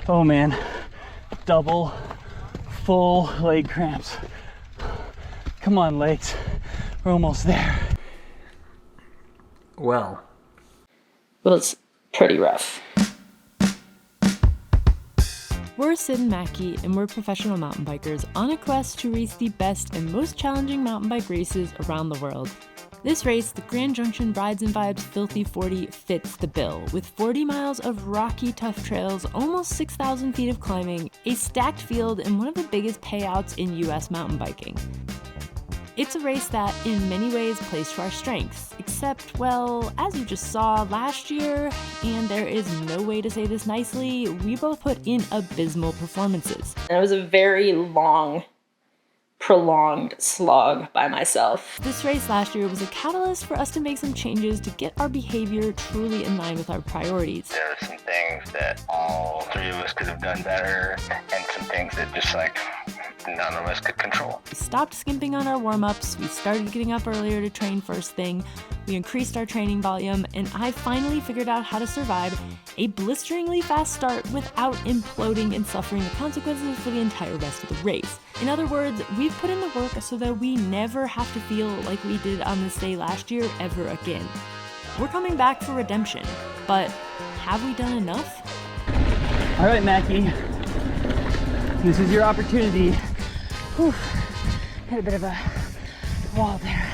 Oh man, double full leg cramps. Come on, legs, we're almost there. Well, it's pretty rough. We're Sid and Mackie, and we're professional mountain bikers on a quest to race the best and most challenging mountain bike races around the world. This race, the Grand Junction Rides and Vibes Filthy 40, fits the bill, with 40 miles of rocky, tough trails, almost 6,000 feet of climbing, a stacked field, and one of the biggest payouts in US mountain biking. It's a race that, in many ways, plays to our strengths, except, well, as you just saw last year, and there is no way to say this nicely, we both put in abysmal performances. And it was a very long, prolonged slog by myself. This race last year was a catalyst for us to make some changes to get our behavior truly in line with our priorities. There are some things that all three of us could have done better, and some things that just like none of us could control. We stopped skimping on our warm-ups, we started getting up earlier to train first thing, we increased our training volume, and I finally figured out how to survive a blisteringly fast start without imploding and suffering the consequences for the entire rest of the race. In other words, we've put in the work so that we never have to feel like we did on this day last year ever again. We're coming back for redemption, but have we done enough? All right, Mackie, this is your opportunity. Whew. Had a bit of a wall there.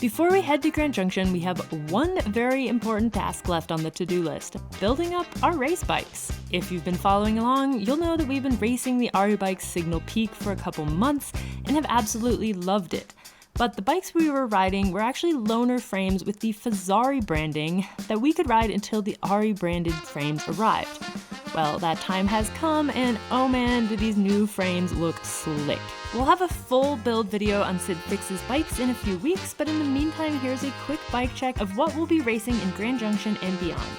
Before we head to Grand Junction, we have one very important task left on the to-do list: building up our race bikes. If you've been following along, you'll know that we've been racing the Ari Bike Signal Peak for a couple months and have absolutely loved it. But the bikes we were riding were actually loaner frames with the Fazari branding that we could ride until the Ari branded frames arrived. Well, that time has come, and oh man, do these new frames look slick. We'll have a full build video on Sid Fix's bikes in a few weeks, but in the meantime, here's a quick bike check of what we'll be racing in Grand Junction and beyond.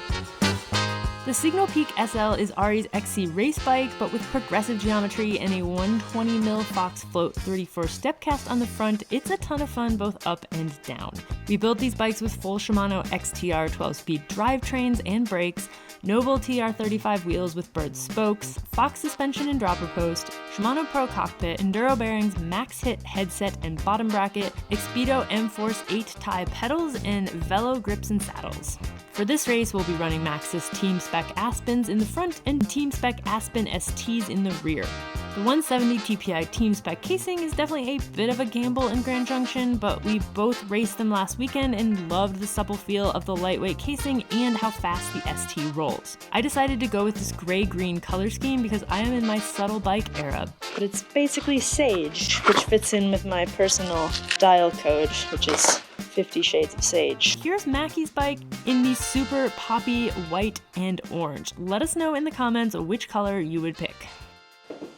The Signal Peak SL is Ari's XC race bike, but with progressive geometry and a 120mm Fox Float 34 step cast on the front, it's a ton of fun both up and down. We built these bikes with full Shimano XTR 12-speed drivetrains and brakes, Noble TR35 wheels with bird spokes, Fox suspension and dropper post, Shimano Pro cockpit, Enduro bearings, Max Hit headset and bottom bracket, Expedo M-Force 8-tie pedals, and Velo grips and saddles. For this race, we'll be running Maxxis Team Spec Aspens in the front and Team Spec Aspen STs in the rear. The 170 TPI Team Spec casing is definitely a bit of a gamble in Grand Junction, but we both raced them last weekend and loved the supple feel of the lightweight casing and how fast the ST rolls. I decided to go with this gray-green color scheme because I am in my subtle bike era. But it's basically sage, which fits in with my personal style code, which is 50 Shades of Sage. Here's Mackie's bike in the super poppy white and orange. Let us know in the comments which color you would pick.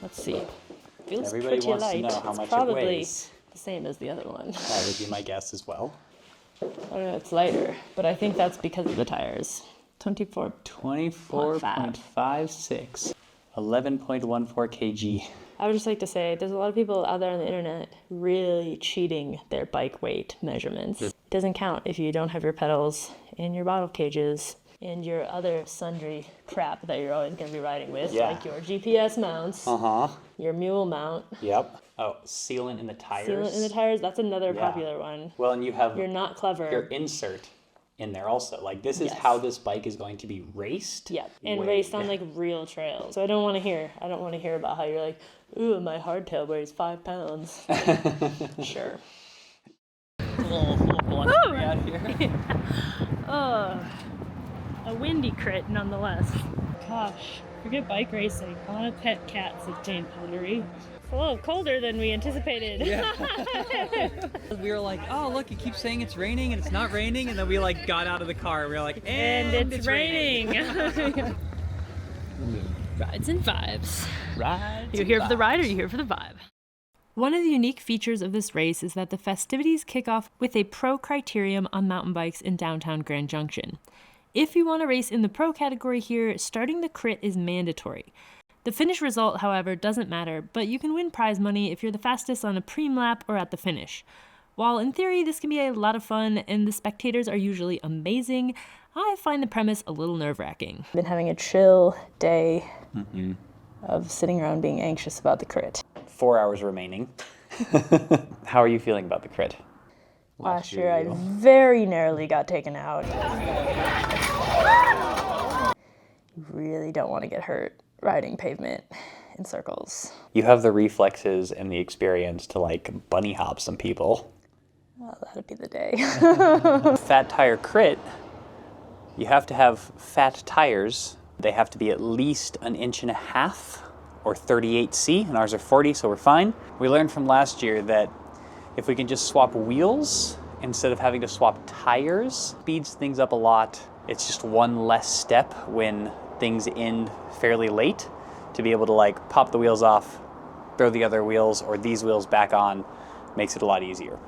Let's see. Feels Everybody pretty wants light. to know how it's much probably it weighs. the same as the other one. That would be my guess as well. I don't know, it's lighter, but I think that's because of the tires. 24.56. 11.14 kg. I would just like to say, there's a lot of people out there on the internet really cheating their bike weight measurements. It doesn't count if you don't have your pedals and your bottle cages and your other sundry crap that you're always going to be riding with, like your GPS mounts, your mule mount. Yep. Oh, sealant in the tires. Sealant in the tires, that's another popular one. Well, and you have You're not clever. your insert in there also. Like, this is how this bike is going to be raced. Yeah, and raced on like real trails. So I don't want to hear about how you're like, ooh, my hardtail weighs 5 pounds. Sure. A little blustery out here. A windy crit nonetheless. Gosh, forget bike racing. I want to pet cats at Jane Pottery. It's a little colder than we anticipated. Yeah. We were like, oh look, it keeps saying it's raining and it's not raining, and then we like got out of the car and we were like, and it's raining. Rides and vibes. Rides. You're here for the ride or you're here for the vibe? One of the unique features of this race is that the festivities kick off with a pro criterium on mountain bikes in downtown Grand Junction. If you want to race in the pro category here, starting the crit is mandatory. The finish result, however, doesn't matter, but you can win prize money if you're the fastest on a preem lap or at the finish. While in theory this can be a lot of fun and the spectators are usually amazing, I find the premise a little nerve-wracking. Been having a chill day of sitting around being anxious about the crit. 4 hours remaining. How are you feeling about the crit? Last year I very narrowly got taken out. You really don't want to get hurt riding pavement in circles. You have the reflexes and the experience to like bunny hop some people. Well, that'd be the day. Fat tire crit, you have to have fat tires. They have to be at least 1.5 inches or 38C, and ours are 40, so we're fine. We learned from last year that if we can just swap wheels instead of having to swap tires, speeds things up a lot. It's just one less step when things end fairly late to be able to like pop the wheels off, throw the other wheels or these wheels back on, makes it a lot easier.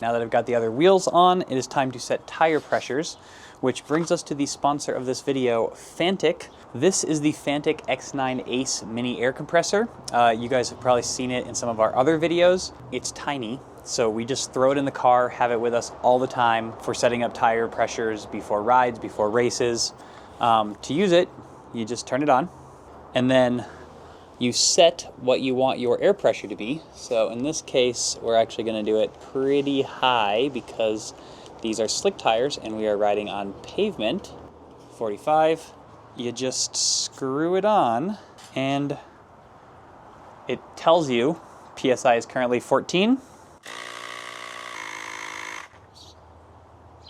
Now that I've got the other wheels on, it is time to set tire pressures, which brings us to the sponsor of this video, Fantic. This is the Fantic X9 Ace mini air compressor. You guys have probably seen it in some of our other videos. It's tiny, so we just throw it in the car, have it with us all the time for setting up tire pressures before rides, before races. To use it, you just turn it on, and then you set what you want your air pressure to be. So in this case, we're actually gonna do it pretty high because these are slick tires and we are riding on pavement. 45. You just screw it on and it tells you PSI is currently 14.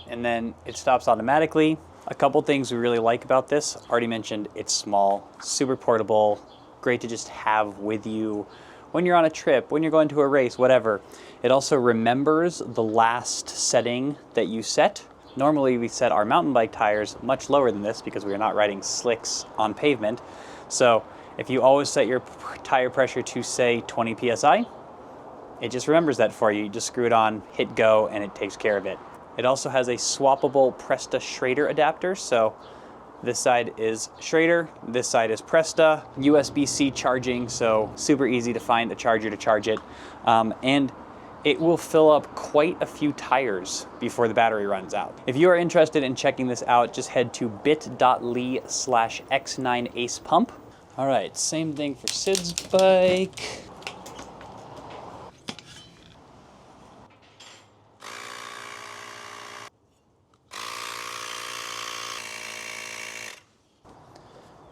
And then it stops automatically. A couple things we really like about this. Already mentioned, it's small, super portable, great to just have with you when you're on a trip, when you're going to a race, whatever. It also remembers the last setting that you set. Normally we set our mountain bike tires much lower than this because we are not riding slicks on pavement. So if you always set your tire pressure to say 20 PSI, it just remembers that for you. You just screw it on, hit go, and it takes care of it. It also has a swappable Presta Schrader adapter. So this side is Schrader, this side is Presta, USB-C charging, so super easy to find a charger to charge it. And it will fill up quite a few tires before the battery runs out. If you are interested in checking this out, just head to bit.ly/X9AcePump. All right, same thing for Sid's bike.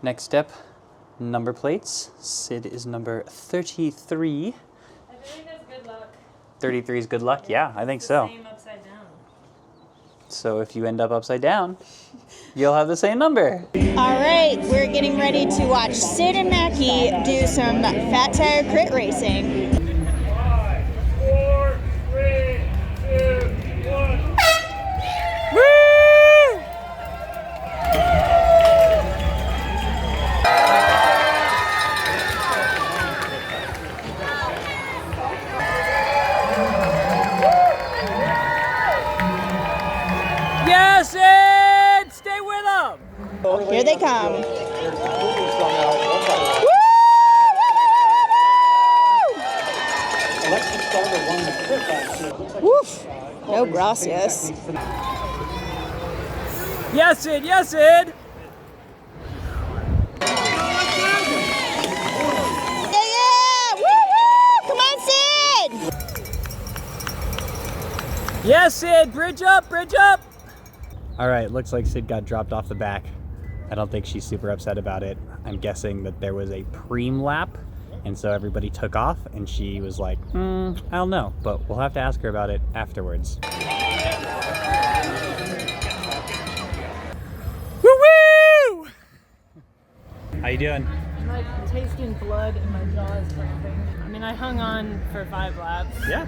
Next step, number plates. Sid is number 33. I think that's good luck. 33 is good luck? Yeah, I think so. Same upside down. So if you end up upside down, you'll have the same number. All right, we're getting ready to watch Sid and Mackie do some fat tire crit racing. 5, 4, 3, 2, 1. Yes, Ed! Stay with them! Here they come. Woof. No gracias. Yes, Ed! Yes, Ed! Yeah! Woo woo! Come on, Sid! Yes, Sid! Bridge up! Bridge up! All right, looks like Sid got dropped off the back. I don't think she's super upset about it. I'm guessing that there was a preem lap, and so everybody took off, and she was like, I don't know, but we'll have to ask her about it afterwards. Woo-woo! How you doing? I'm like tasting blood in my jaws cramping. I mean, I hung on for 5 laps. Yeah,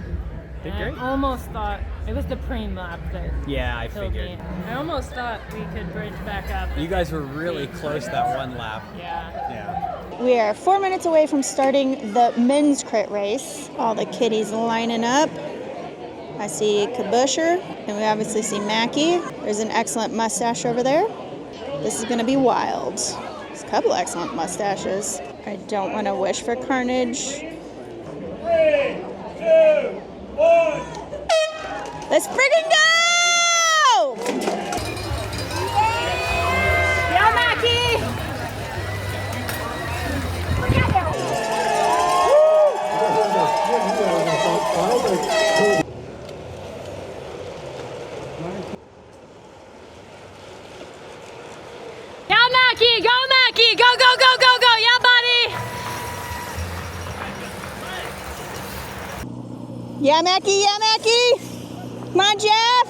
did And great. I almost thought it was the preem lap that Yeah, I killed figured. me. I almost thought we could bridge back up. You guys were really close that one lap. Yeah. Yeah. We are 4 minutes away from starting the men's crit race. All the kiddies lining up. I see Kabusher, and we obviously see Mackie. There's an excellent mustache over there. This is gonna be wild. There's a couple excellent mustaches. I don't want to wish for carnage. 3, 2, 1. Let's friggin' go! Yeah, Mackie! Yeah, Mackie! Go, Mackie! Go, go, go, go, go! Yeah, buddy! Yeah, Mackie, yeah, Mackie! Come on, Jeff!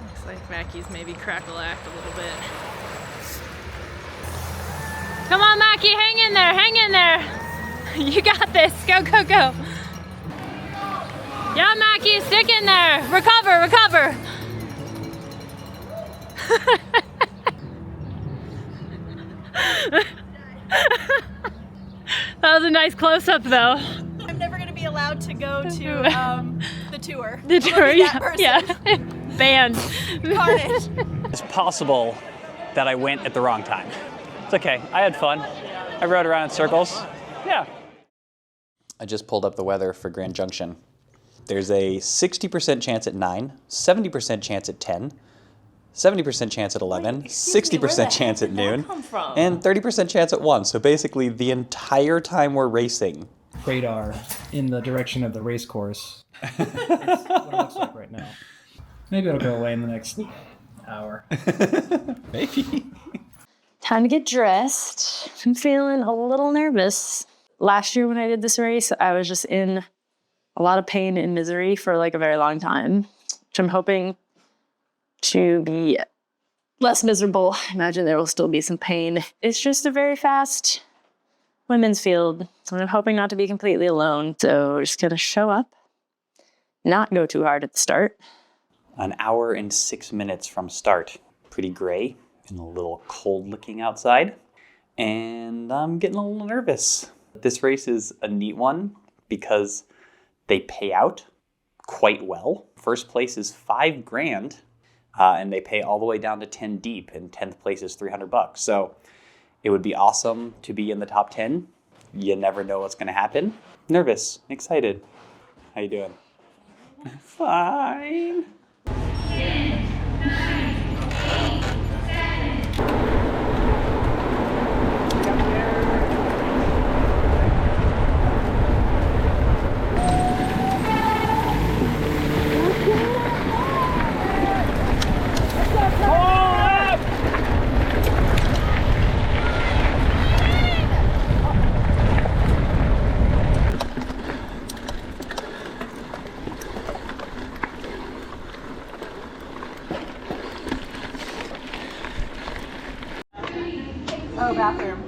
Looks like Mackie's maybe crackle-act a little bit. Come on, Mackie, hang in there, hang in there. You got this. Go, go, go. Yeah, Mackie, stick in there. Recover, recover. That was a nice close-up, though. I'm never gonna be allowed to go to the tour. The tour, yeah. Banned. Carnage. It's possible that I went at the wrong time. It's okay, I had fun. I rode around in circles. Yeah. I just pulled up the weather for Grand Junction. There's a 60% chance at 9, 70% chance at 10, 70% chance at 11, 60% chance at noon, and 30% chance at 1. So basically the entire time we're racing. Radar in the direction of the race course. That's what it looks like right now. Maybe it'll go away in the next hour. Maybe. Time to get dressed. I'm feeling a little nervous. Last year when I did this race, I was just in a lot of pain and misery for like a very long time, which I'm hoping to be less miserable. I imagine there will still be some pain. It's just a very fast women's field, and I'm hoping not to be completely alone. So we're just gonna show up, not go too hard at the start. An hour and 6 minutes from start. Pretty gray and a little cold looking outside. And I'm getting a little nervous. This race is a neat one because they pay out quite well. First place is $5 grand, and they pay all the way down to 10 deep, and 10th place is $300. So it would be awesome to be in the top 10. You never know what's gonna happen. Nervous, excited. How you doing? Fine. 10, 9, 8, 7. Oh, bathroom.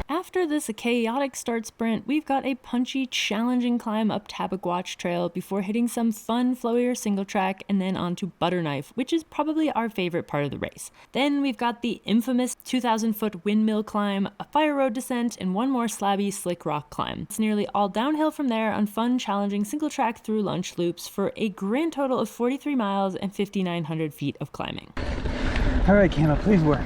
After this chaotic start sprint, we've got a punchy, challenging climb up Tabaguach Trail before hitting some fun, flowier single track and then onto Butterknife, which is probably our favorite part of the race. Then we've got the infamous 2,000-foot windmill climb, a fire road descent, and one more slabby, slick rock climb. It's nearly all downhill from there on fun, challenging single track through lunch loops for a grand total of 43 miles and 5,900 feet of climbing. All right, Camo, please work.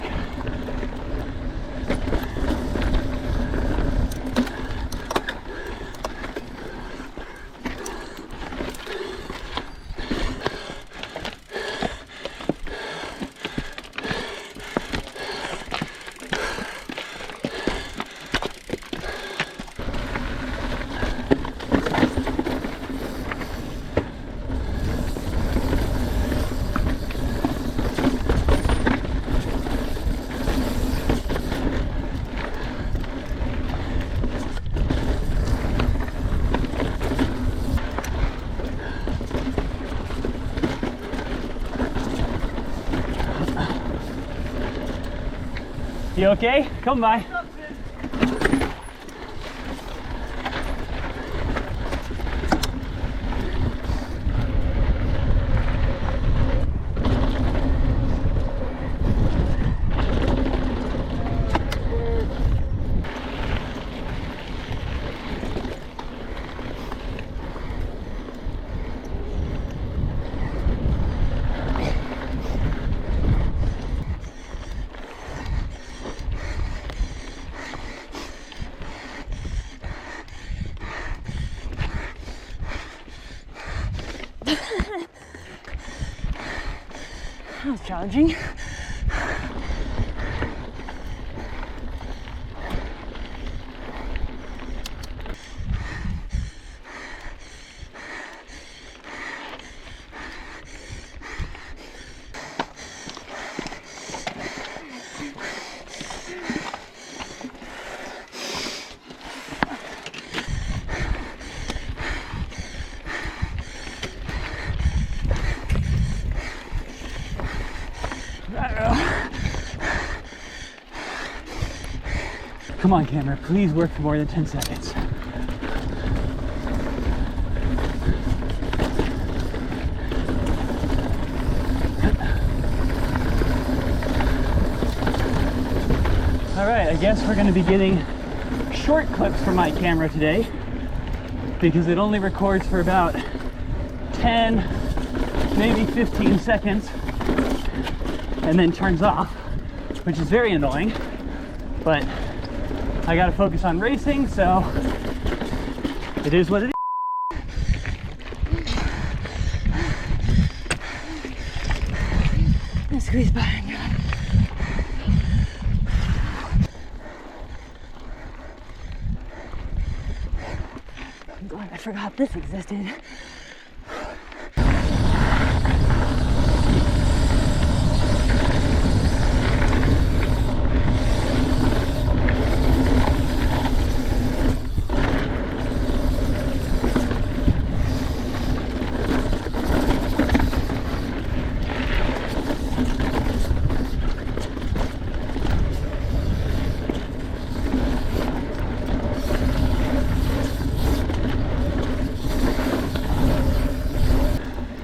You okay? Come by. That was challenging. Come on, camera, please work for more than 10 seconds. All right, I guess we're gonna be getting short clips from my camera today because it only records for about 10, maybe 15 seconds and then turns off, which is very annoying, but I gotta focus on racing, so it is what it is. I squeeze by. I'm glad I forgot this existed.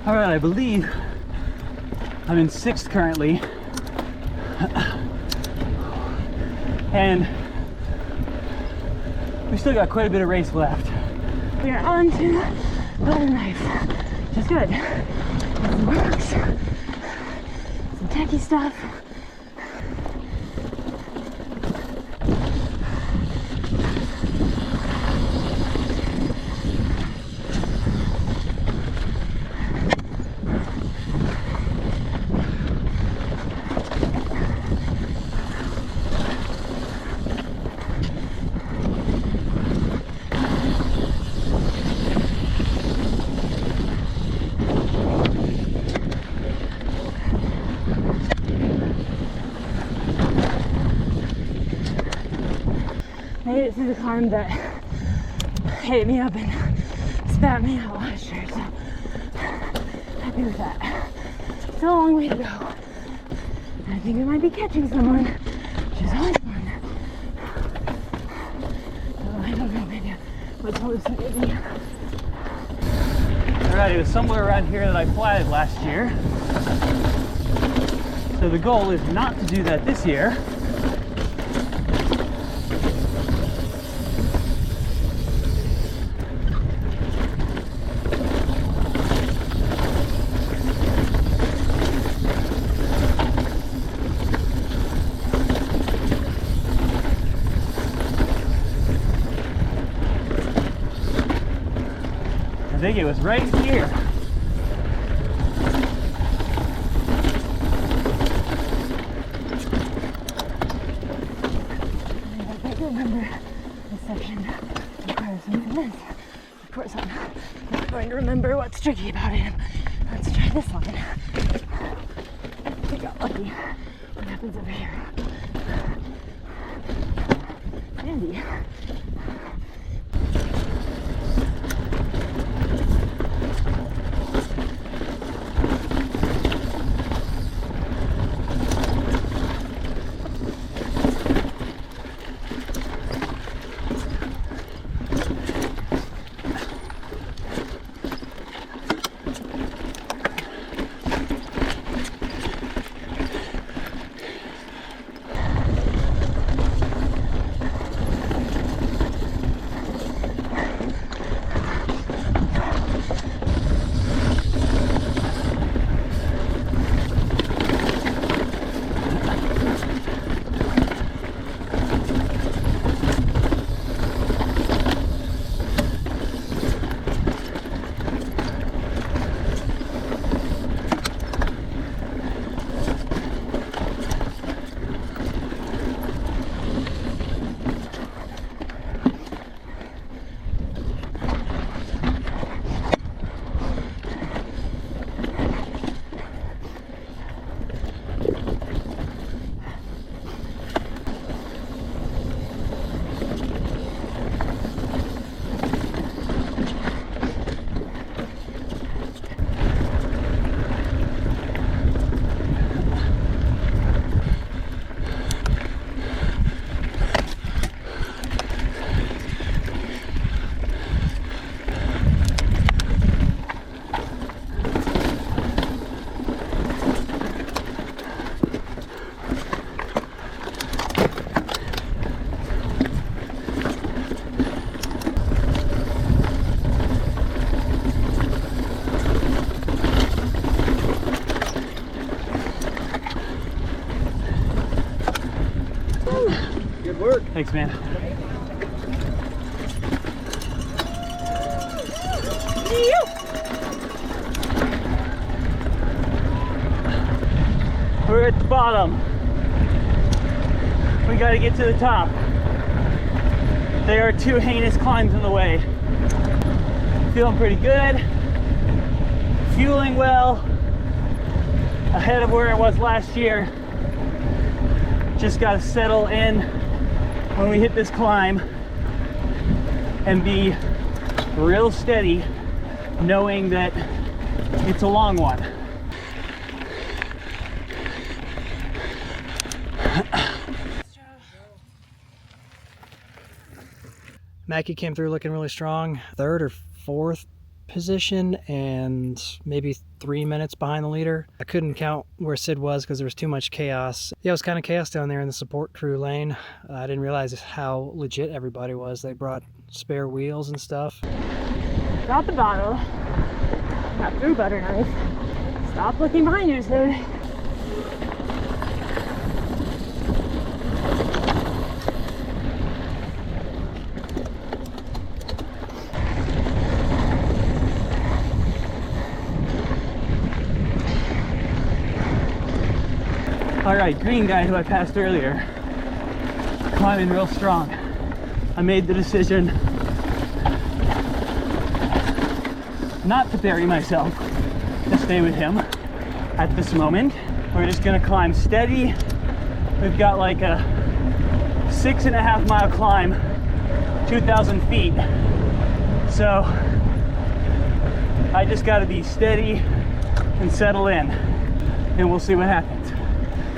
All right, I believe I'm in 6th currently. And we still got quite a bit of race left. We are on to butter knife, which is good. Some works, some techie stuff. Made it through the climb that hit me up and spat me out last year, so happy with that. Still a long way to go. I think we might be catching someone, which is always fun. So I don't know, maybe what's hallucinating me. All right, it was somewhere around here that I flatted last year. So the goal is not to do that this year. I think it was right here. I think I remember this section requires some convince. Of course, I'm not going to remember what's tricky about it. Let's try this one. We got lucky. What happens over here? Andy. Thanks, man. We're at the bottom. We gotta get to the top. There are 2 heinous climbs in the way. Feeling pretty good. Fueling well. Ahead of where it was last year. Just gotta settle in when we hit this climb and be real steady, knowing that it's a long one. Mackie came through looking really strong, 3rd or 4th position and maybe 3 minutes behind the leader. I couldn't count where Sid was because there was too much chaos. Yeah, it was kind of chaos down there in the support crew lane. I didn't realize how legit everybody was. They brought spare wheels and stuff. Got the bottle. Got through butter knife. Stop looking behind you, Sid. All right, green guy who I passed earlier, climbing real strong. I made the decision not to bury myself, to stay with him at this moment. We're just gonna climb steady. We've got like a 6.5 mile climb, 2,000 feet. So I just gotta be steady and settle in, and we'll see what happens.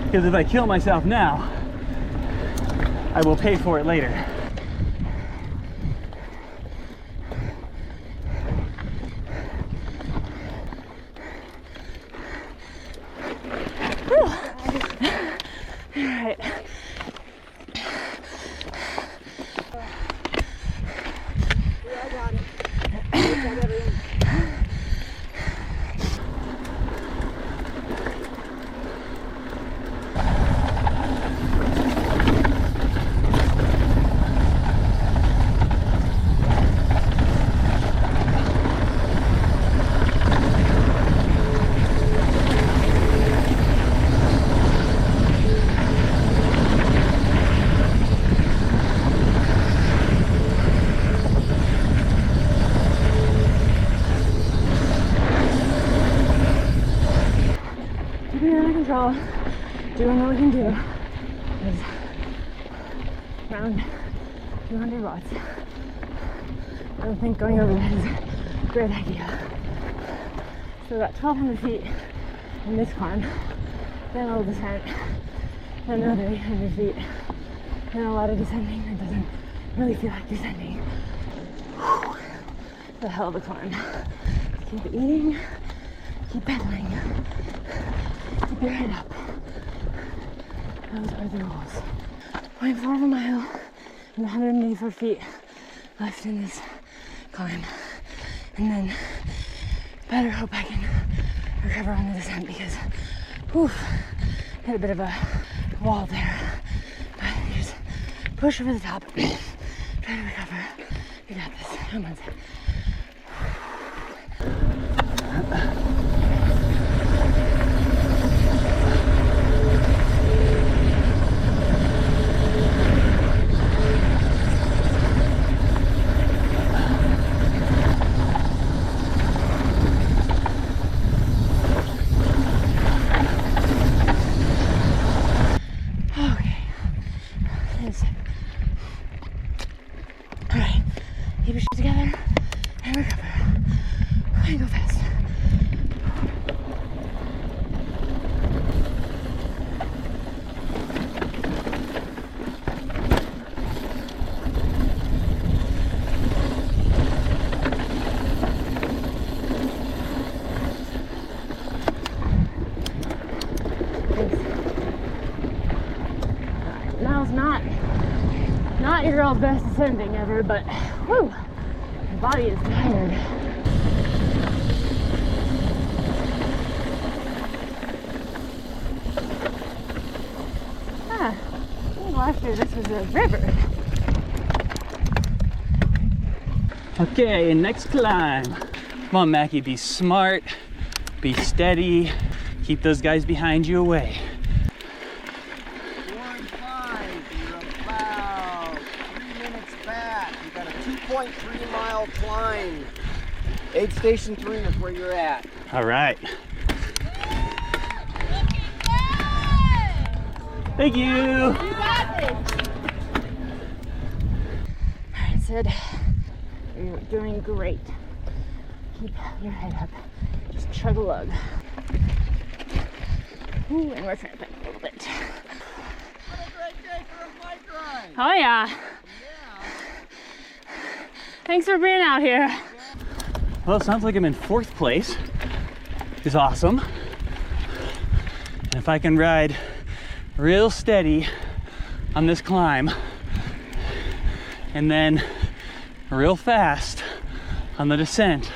Because if I kill myself now, I will pay for it later. All right. Doing what we can do is around 200 watts. I don't think going over that is a great idea. So about 1,200 feet in this climb, then a little descent, then another 800 feet, then a lot of descending that doesn't really feel like descending. Whew. The hell of a climb. Keep eating, keep pedaling, keep your head up. Those are the rules. 0.4 of a mile and 184 feet left in this climb. And then better hope I can recover on the descent because whew, hit a bit of a wall there. But just push over the top, try to recover. You got this. Come on. Not your all best ascending ever, but whew, my body is tired. last year this was a river. Okay, next climb. Come on, Mackie, be smart, be steady, keep those guys behind you away. One climb, you're about 3 minutes back. You got a 2.3 mile climb. Aid station 3 is where you're at. All right. Thank you. You got this. I said, you're doing great. Keep your head up. Just chug a lug. Ooh, and we're tramping a little bit. What a great day for a bike ride. Oh yeah. Thanks for being out here. Well, it sounds like I'm in 4th place, which is awesome. And if I can ride real steady on this climb and then real fast on the descent,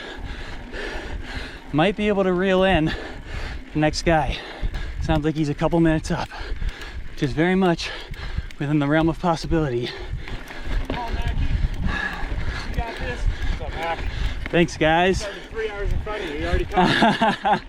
might be able to reel in the next guy. Sounds like he's a couple minutes up, which is very much within the realm of possibility. Come on, Mackie. You got this. What's up, Mac? Thanks, guys. 3 hours in front of you. You already caught.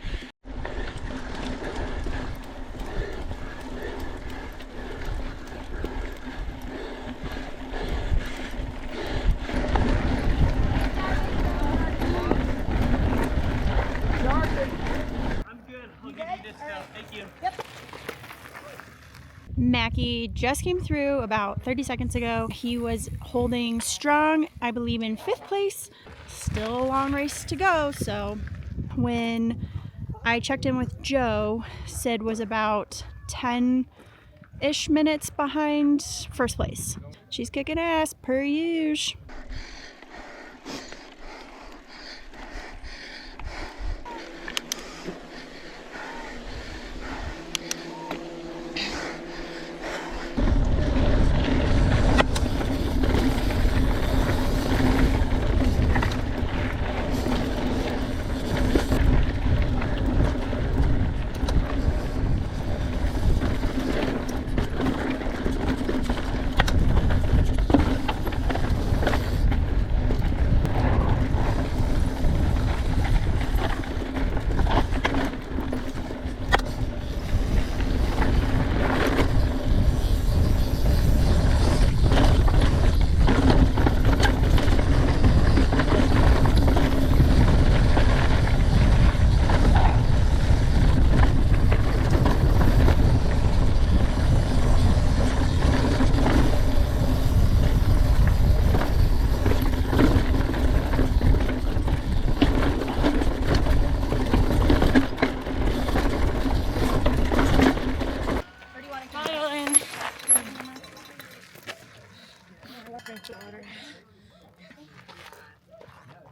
Mackie just came through about 30 seconds ago. He was holding strong, I believe, in 5th place. Still a long race to go. So when I checked in with Joe, Sid was about 10-ish minutes behind 1st place. She's kicking ass per usual.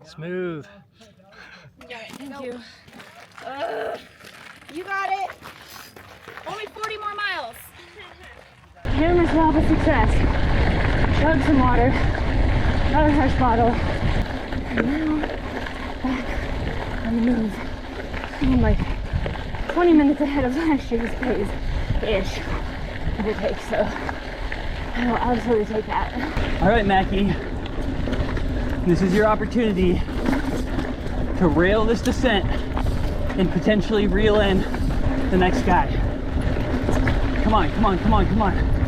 Smooth. Thank you. You got it. Only 40 more miles. Camera swap of success. Chug some water. Another fresh bottle. And now, back on the move. I'm like 20 minutes ahead of last year's pace-ish. Give or take, so I'll absolutely take that. All right, Mackie. This is your opportunity to rail this descent and potentially reel in the next guy. Come on, come on, come on, come on.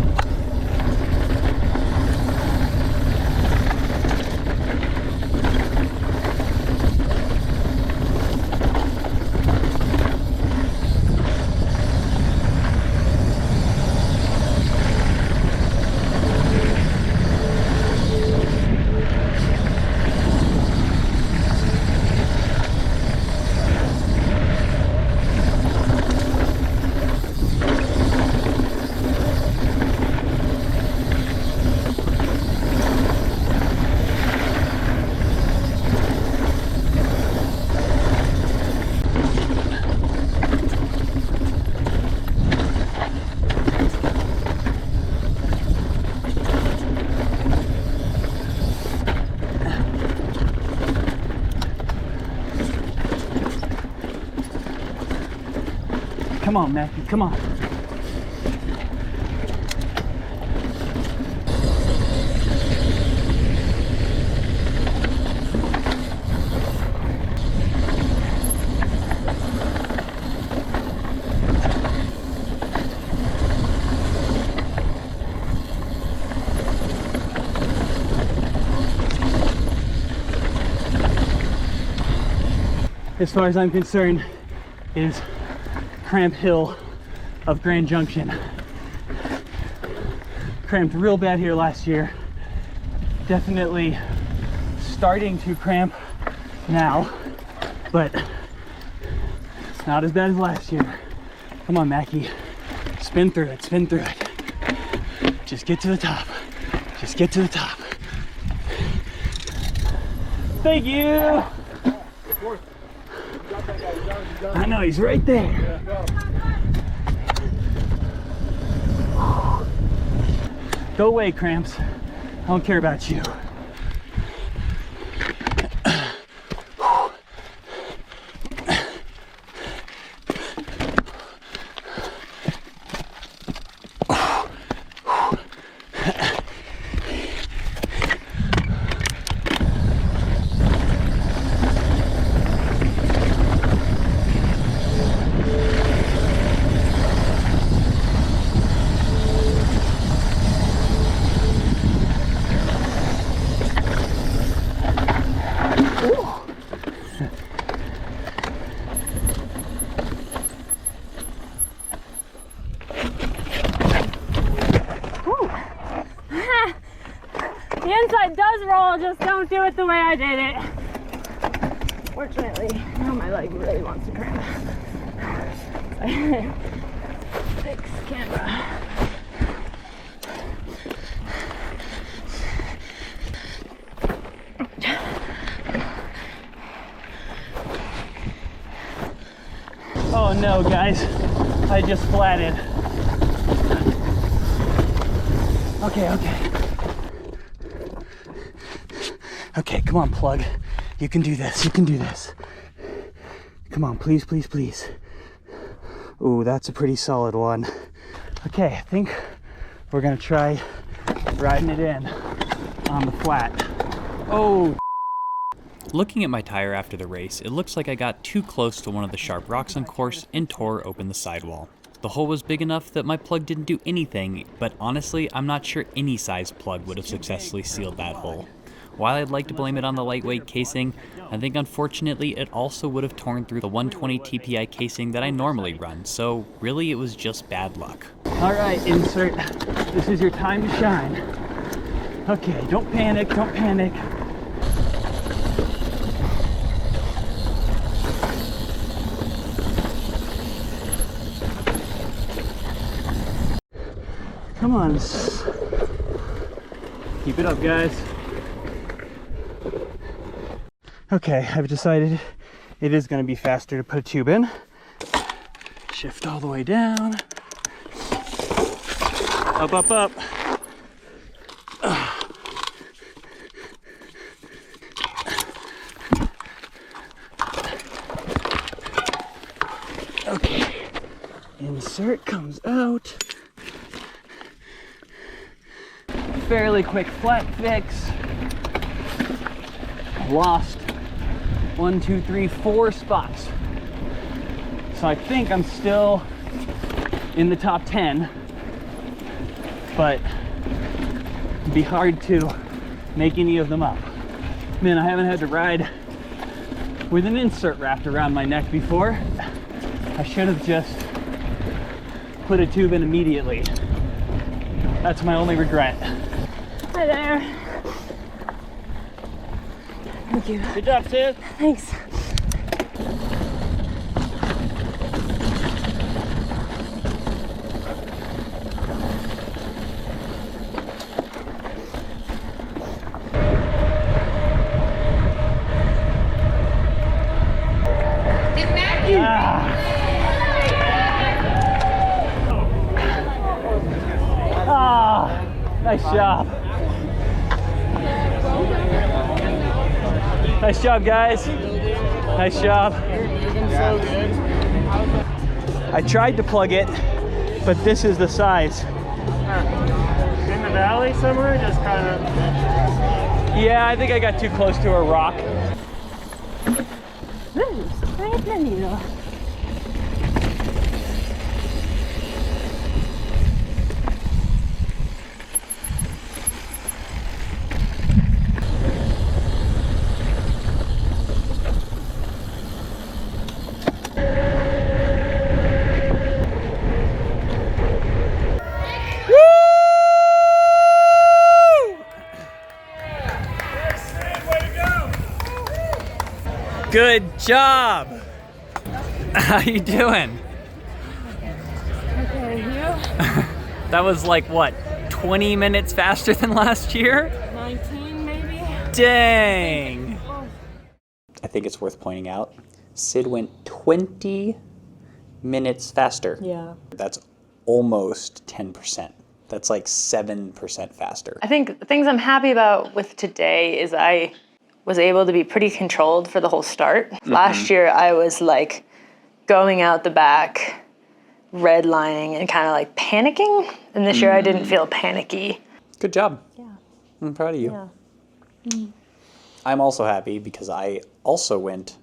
Come on, Mackie, come on. as far as I'm concerned, is Cramp Hill of Grand Junction. Cramped real bad here last year. Definitely starting to cramp now, but it's not as bad as last year. Come on, Mackie. Spin through it, spin through it. Just get to the top. Just get to the top. Thank you. I know, he's right there. Go away, cramps. I don't care about you. The inside does roll, just don't do it the way I did it. Fortunately, now my leg really wants to cramp. Fix camera. Oh no, guys, I just flatted. Okay. Okay, come on, plug. You can do this, you can do this. Come on, please, please, please. Ooh, that's a pretty solid one. Okay, I think we're gonna try riding it in on the flat. Oh. Looking at my tire after the race, it looks like I got too close to one of the sharp rocks on course and tore open the sidewall. The hole was big enough that my plug didn't do anything, but honestly, I'm not sure any size plug would have successfully sealed that hole. While I'd like to blame it on the lightweight casing, I think unfortunately it also would have torn through the 120 TPI casing that I normally run, so really it was just bad luck. All right, insert. This is your time to shine. Okay, don't panic, don't panic. Come on. Keep it up, guys. Okay, I've decided it is going to be faster to put a tube in. Shift all the way down. Up, up, up. Okay, insert comes out. Fairly quick flat fix. Lost 1, 2, 3, 4 spots. So I think I'm still in the top 10, but it'd be hard to make any of them up. Man, I haven't had to ride with an insert wrapped around my neck before. I should have just put a tube in immediately. That's my only regret. Hi there. Thank you. Good job, sis. Thanks. Nice job. Nice job, guys. Nice job. I tried to plug it, but this is the size. In the valley somewhere, just kind of. Yeah, I think I got too close to a rock. Good job. How you doing? Okay, you? That was like what, 20 minutes faster than last year? 19 maybe? Dang. I think it's worth pointing out, Sid went 20 minutes faster. Yeah. That's almost 10%. That's like 7% faster. I think the things I'm happy about with today is I was able to be pretty controlled for the whole start. Last year I was like going out the back, redlining and kind of like panicking. And this year I didn't feel panicky. Good job. Yeah. I'm proud of you. Yeah. I'm also happy because I also went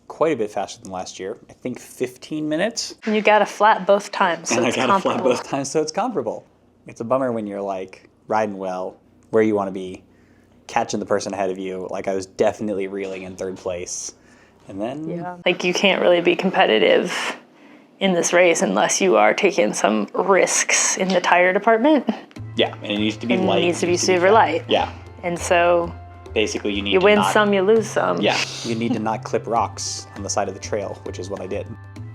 quite a bit faster than last year. I think 15 minutes. And you got a flat both times, so And I it's got a flat comparable. both times, so it's comparable. It's a bummer when you're like riding well, where you want to be, catching the person ahead of you. Like I was definitely reeling in third place. And then... Yeah. Like you can't really be competitive in this race unless you are taking some risks in the tire department. Yeah, and it needs to be And light. it needs to be super light. Yeah. And so Basically, you need you to win not, some, you lose some. Yeah, you need to not clip rocks on the side of the trail, which is what I did.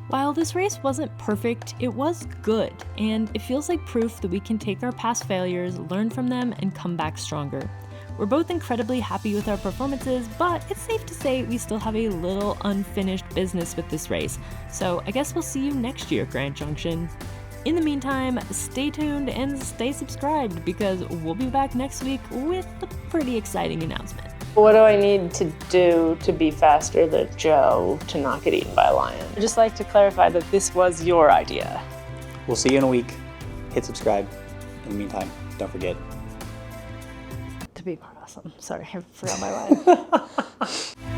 While this race wasn't perfect, it was good, and it feels like proof that we can take our past failures, learn from them, and come back stronger. We're both incredibly happy with our performances, but it's safe to say we still have a little unfinished business with this race, so I guess we'll see you next year, Grand Junction. In the meantime, stay tuned and stay subscribed because we'll be back next week with a pretty exciting announcement. What do I need to do to be faster than Joe to not get eaten by a lion? I'd just like to clarify that this was your idea. We'll see you in a week. Hit subscribe. In the meantime, don't forget. To be more awesome. Sorry, I forgot my line.